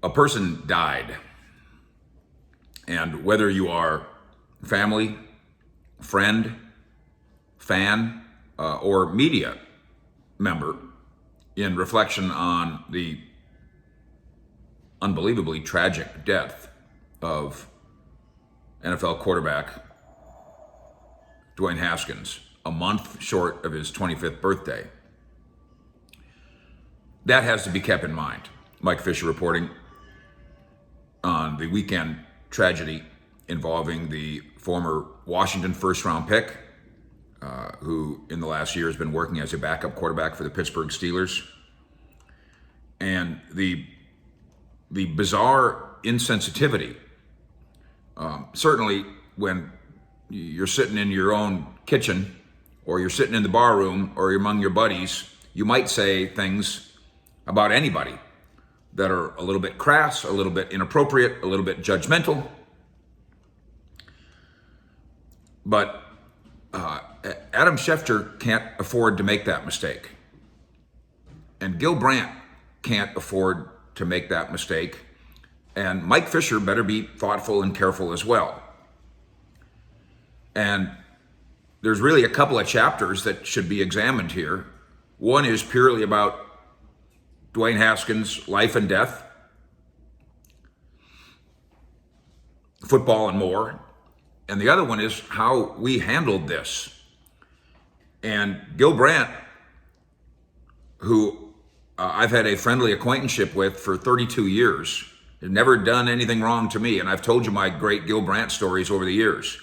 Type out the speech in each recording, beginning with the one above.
a person died. And whether you are family, friend, fan, or media member, in reflection on the unbelievably tragic death of NFL quarterback Dwayne Haskins, a month short of his 25th birthday, that has to be kept in mind. Mike Fisher reporting on the weekend tragedy involving the former Washington first-round pick, who in the last year has been working as a backup quarterback for the Pittsburgh Steelers, and the bizarre insensitivity. Certainly when you're sitting in your own kitchen, or you're sitting in the bar room, or you're among your buddies, you might say things about anybody that are a little bit crass, a little bit inappropriate, a little bit judgmental. But Adam Schefter can't afford to make that mistake. And Gil Brandt can't afford to make that mistake. And Mike Fisher better be thoughtful and careful as well. And there's really a couple of chapters that should be examined here. One is purely about Dwayne Haskins' life and death, football and more. And the other one is how we handled this. And Gil Brandt, who I've had a friendly acquaintanceship with for 32 years, has never done anything wrong to me. And I've told you my great Gil Brandt stories over the years.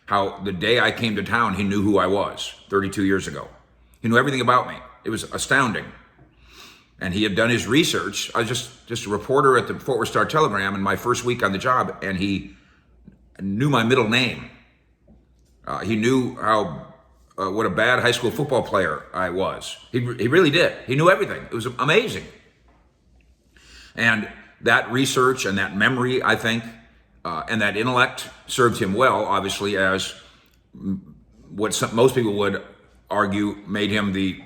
How the day I came to town, he knew who I was 32 years ago. He knew everything about me. It was astounding. And he had done his research. I was just a reporter at the Fort Worth Star-Telegram in my first week on the job, and he knew my middle name. He knew what a bad high school football player I was. He really did. He knew everything. It was amazing. And that research and that memory, I think, and that intellect served him well, obviously, as what most people would argue made him the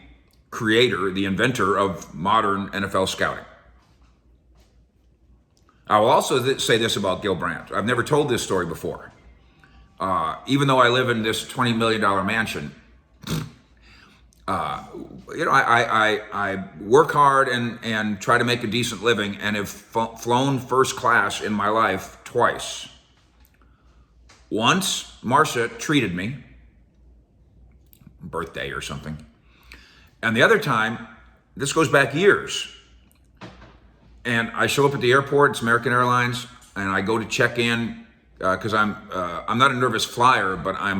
creator, the inventor of modern NFL scouting. I will also say this about Gil Brandt. I've never told this story before. Even though I live in this $20 million mansion, I work hard and try to make a decent living, and have flown first class in my life twice. Once, Marcia treated me, birthday or something. And the other time, this goes back years, and I show up at the airport, it's American Airlines, and I go to check in, because I'm not a nervous flyer, but I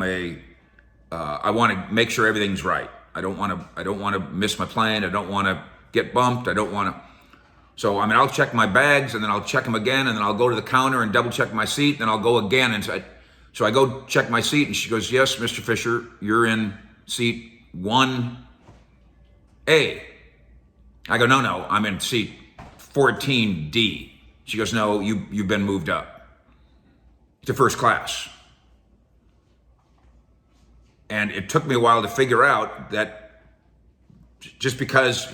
want to make sure everything's right. I don't want to miss my plane. I don't want to get bumped. So I'll check my bags, and then I'll check them again, and then I'll go to the counter and double check my seat, and then I'll go again. And so I go check my seat, and she goes, "Yes, Mr. Fisher, you're in seat 1A. I go, no, I'm in seat 14D. She goes, "No, you've been moved up to first class." And it took me a while to figure out that just because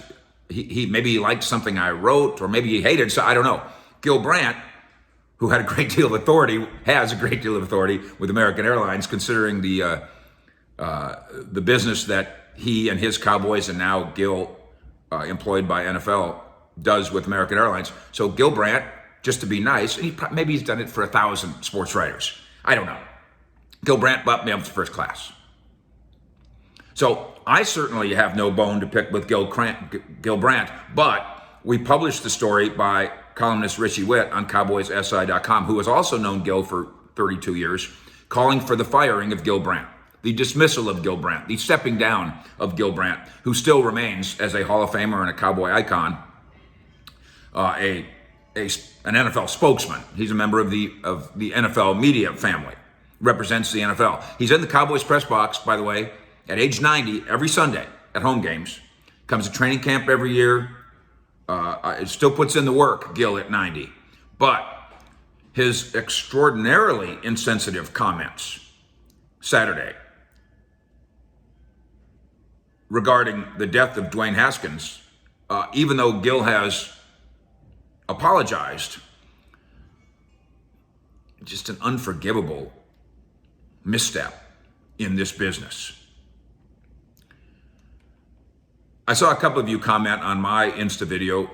he maybe he liked something I wrote, or maybe he hated, so I don't know. Gil Brandt, who had a great deal of authority, has a great deal of authority with American Airlines, considering the business that he and his Cowboys, and now Gil, employed by NFL, does with American Airlines. So Gil Brandt, just to be nice, and maybe he's done it for 1,000 sports writers. I don't know. Gil Brandt bumped me up to first class. So I certainly have no bone to pick with Gil Brandt, but we published the story by columnist Richie Witt on CowboysSI.com, who has also known Gil for 32 years, calling for the firing of Gil Brandt, the dismissal of Gil Brandt, the stepping down of Gil Brandt, who still remains as a Hall of Famer and a Cowboy icon, an NFL spokesman. He's a member of the NFL media family, represents the NFL. He's in the Cowboys press box, by the way, at age 90, every Sunday at home games. Comes to training camp every year. It still puts in the work, Gil, at 90. But his extraordinarily insensitive comments Saturday regarding the death of Dwayne Haskins, even though Gil has apologized. Just an unforgivable misstep in this business. I saw a couple of you comment on my Insta video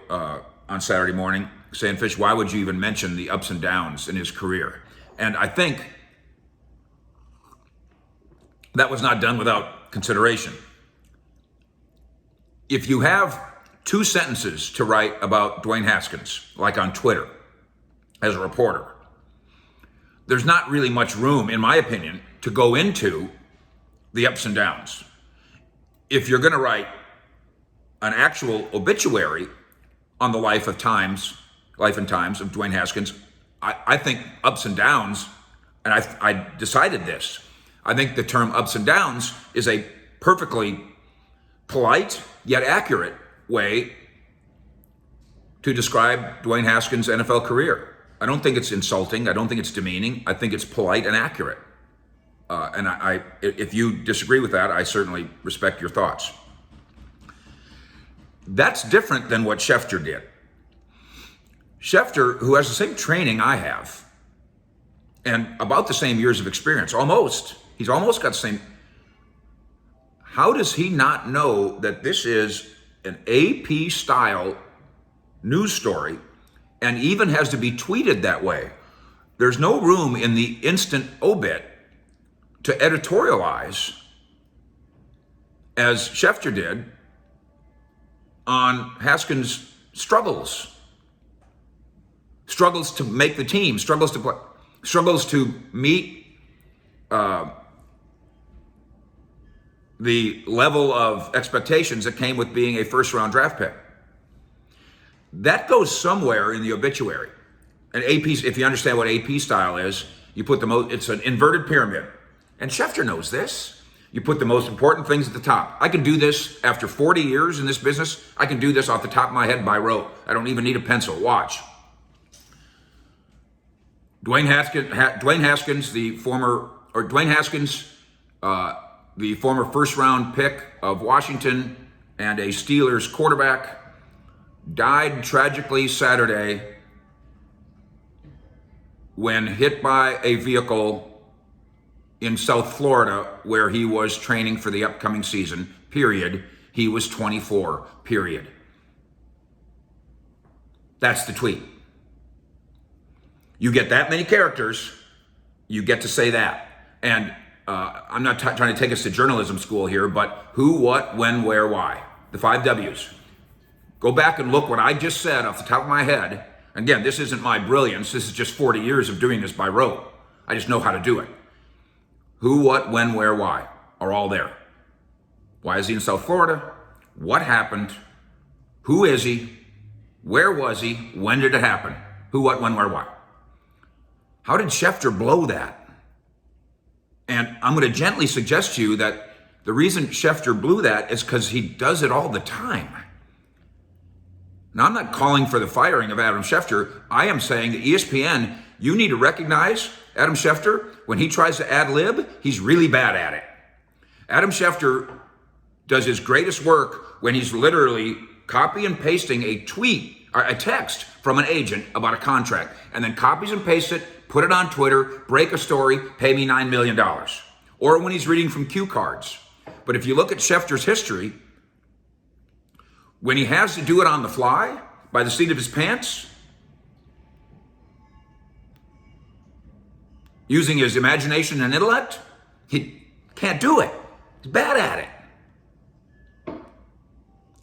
on Saturday morning saying, Fish, why would you even mention the ups and downs in his career? And I think that was not done without consideration. If you have 2 sentences to write about Dwayne Haskins, like on Twitter, as a reporter, there's not really much room, in my opinion, to go into the ups and downs. If you're going to write an actual obituary on the life and times of Dwayne Haskins, I think ups and downs, and I decided this, I think the term ups and downs is a perfectly polite yet accurate way to describe Dwayne Haskins' NFL career. I don't think it's insulting. I don't think it's demeaning. I think it's polite and accurate. And if you disagree with that, I certainly respect your thoughts. That's different than what Schefter did. Schefter, who has the same training I have, and about the same years of experience, he's almost got the same. How does he not know that this is an AP style news story and even has to be tweeted that way? There's no room in the instant obit to editorialize, as Schefter did, on Haskins' struggles to make the team, struggles to play, struggles to meet the level of expectations that came with being a first-round draft pick. That goes somewhere in the obituary. And AP, if you understand what AP style is, you put it's an inverted pyramid. And Schefter knows this. You put the most important things at the top. I can do this after 40 years in this business. I can do this off the top of my head by rote. I don't even need a pencil. Watch. Dwayne Haskins, the former first-round pick of Washington and a Steelers quarterback, died tragically Saturday when hit by a vehicle in South Florida where he was training for the upcoming season, period. He was 24, period. That's the tweet. You get that many characters, you get to say that. And I'm not trying to take us to journalism school here, but who, what, when, where, why. The 5 W's. Go back and look what I just said off the top of my head. Again, this isn't my brilliance. This is just 40 years of doing this by rote. I just know how to do it. Who, what, when, where, why are all there. Why is he in South Florida? What happened? Who is he? Where was he? When did it happen? Who, what, when, where, why. How did Schefter blow that? And I'm going to gently suggest to you that the reason Schefter blew that is because he does it all the time. Now, I'm not calling for the firing of Adam Schefter. I am saying that ESPN, you need to recognize Adam Schefter. When he tries to ad lib, he's really bad at it. Adam Schefter does his greatest work when he's literally copy and pasting a tweet, or a text from an agent about a contract, and then copies and pastes it, put it on Twitter, break a story, pay me $9 million. Or when he's reading from cue cards. But if you look at Schefter's history, when he has to do it on the fly, by the seat of his pants, using his imagination and intellect, he can't do it. He's bad at it.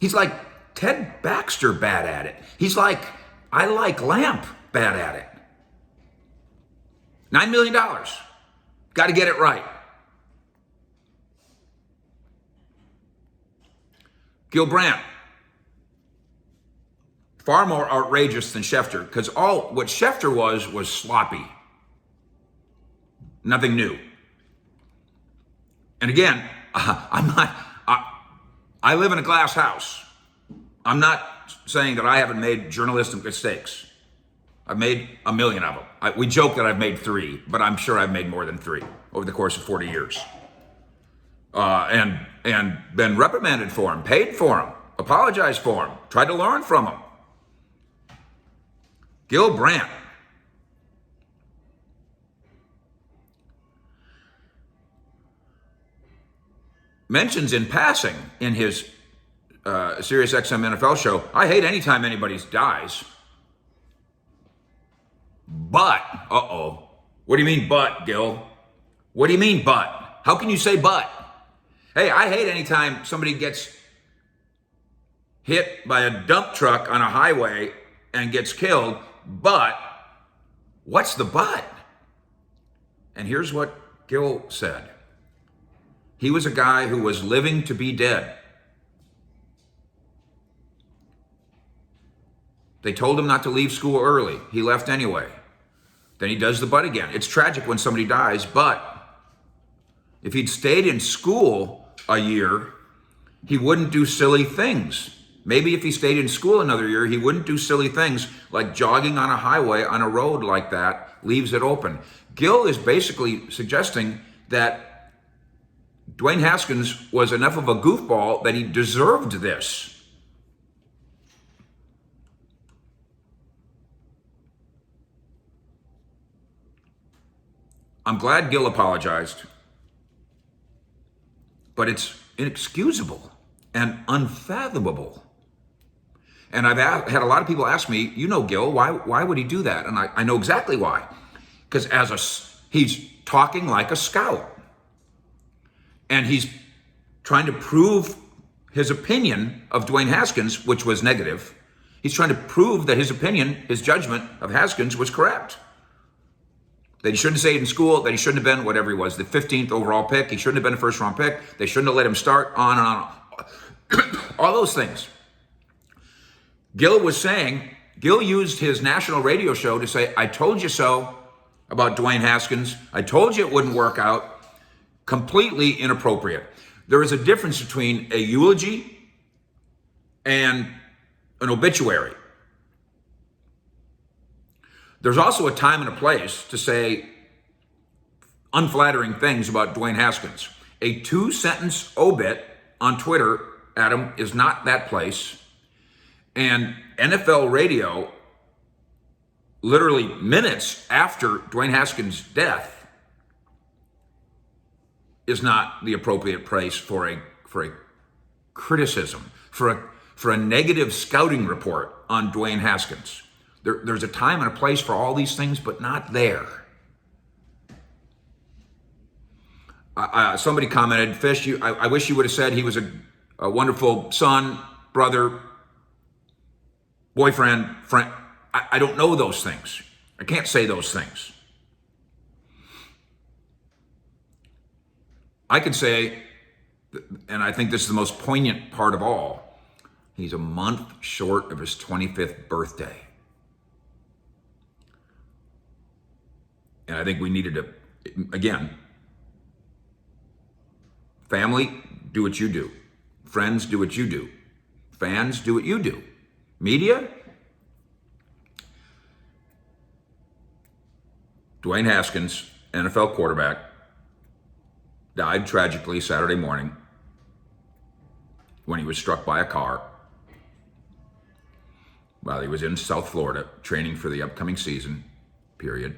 He's like Ted Baxter bad at it. He's like I Like Lamp bad at it. $9 million. Got to get it right. Gil Brandt. Far more outrageous than Schefter, because what Schefter was sloppy. Nothing new. And again, I live in a glass house. I'm not saying that I haven't made journalistic mistakes. I've made a million of them. We joke that I've made 3, but I'm sure I've made more than 3 over the course of 40 years. And been reprimanded for them, paid for them, apologized for them, tried to learn from them. Gil Brandt mentions in passing in his Sirius XM NFL show, I hate anytime anybody dies. But, what do you mean but, Gil? What do you mean but? How can you say but? Hey, I hate anytime somebody gets hit by a dump truck on a highway and gets killed, but what's the but? And here's what Gil said. He was a guy who was living to be dead. They told him not to leave school early. He left anyway. Then he does the but again. It's tragic when somebody dies, but if he'd stayed in school a year, he wouldn't do silly things. Maybe if he stayed in school another year, he wouldn't do silly things like jogging on a highway on a road like that, leaves it open. Gil is basically suggesting that Dwayne Haskins was enough of a goofball that he deserved this. I'm glad Gil apologized, but it's inexcusable and unfathomable. And I've had a lot of people ask me, you know, Gil, why would he do that? And I know exactly why. Because he's talking like a scout. And he's trying to prove his opinion of Dwayne Haskins, which was negative. He's trying to prove that his opinion, his judgment of Haskins was correct. That he shouldn't have stayed in school, that he shouldn't have been whatever he was, the 15th overall pick. He shouldn't have been a first round pick. They shouldn't have let him start, on and on. All those things. Gil used his national radio show to say, I told you so about Dwayne Haskins. I told you it wouldn't work out. Completely inappropriate. There is a difference between a eulogy and an obituary. There's also a time and a place to say unflattering things about Dwayne Haskins. A 2-sentence obit on Twitter, Adam, is not that place. And NFL radio, literally minutes after Dwayne Haskins' death, is not the appropriate place for a criticism, for a negative scouting report on Dwayne Haskins. There's a time and a place for all these things, but not there. Somebody commented, Fish, I wish you would have said he was a wonderful son, brother, boyfriend, friend. I don't know those things. I can't say those things. I can say, and I think this is the most poignant part of all, he's a month short of his 25th birthday. And I think we needed to, again, family, do what you do. Friends, do what you do. Fans, do what you do. Media, Dwayne Haskins, NFL quarterback, died tragically Saturday morning when he was struck by a car while he was in South Florida training for the upcoming season, period.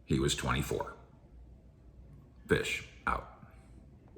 He was 24. Fish out.